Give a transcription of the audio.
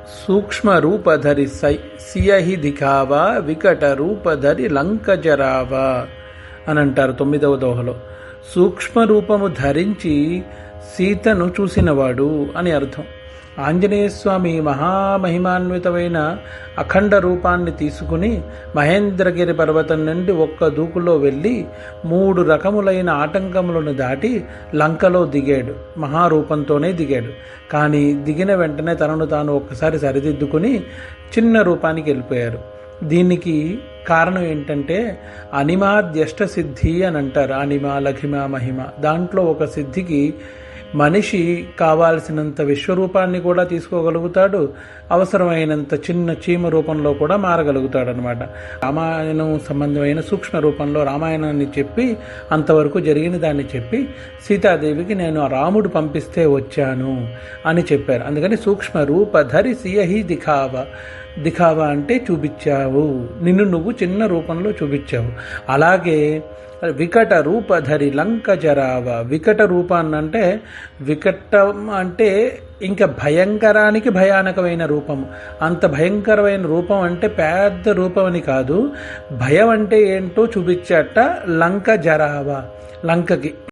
సూక్ష్మ రూపధరి సియహి దిఖావా వికట రూపధరి లంక జరావా అని అంటారు 9వ దోహలో. సూక్ష్మ రూపము ధరించి సీతను చూసినవాడు అని అర్థం. ఆంజనేయస్వామి మహామహిమాన్వితమైన అఖండ రూపాన్ని తీసుకుని మహేంద్రగిరి పర్వతం నుండి ఒక్క దూకులో వెళ్ళి 3 రకములైన ఆటంకములను దాటి లంకలో దిగాడు. మహారూపంతోనే దిగాడు. కానీ దిగిన వెంటనే తనను తాను ఒక్కసారి సరిదిద్దుకుని చిన్న రూపానికి వెళ్ళిపోయారు. దీనికి కారణం ఏంటంటే అనిమాద్యష్ట సిద్ధి అని అంటారు. అనిమ, లఘిమ, మహిమ. దాంట్లో ఒక సిద్ధికి మనిషి కావాల్సినంత విశ్వరూపాన్ని కూడా తీసుకోగలుగుతాడు, అవసరమైనంత చిన్న చీమ రూపంలో కూడా మారగలుగుతాడు అనమాట. రామాయణం సంబంధమైన సూక్ష్మ రూపంలో రామాయణాన్ని చెప్పి అంతవరకు జరిగిన దాన్ని చెప్పి సీతాదేవికి నేను రాముడు పంపిస్తే వచ్చాను అని చెప్పారు. అందుకని సూక్ష్మ రూపధరి సియహి దిఖావా. దిఖావా అంటే చూపించావు, నిన్ను నువ్వు చిన్న రూపంలో చూపించావు. అలాగే వికట రూపధరి లంక జరావ. వికట రూపాన్ని అంటే వికటం అంటే ఇంకా భయంకరానికి భయానకమైన రూపము. అంత భయంకరమైన రూపం అంటే పెద్ద రూపం అని కాదు, భయం అంటే ఏంటో చూపించట లంక జరావ. లంకకి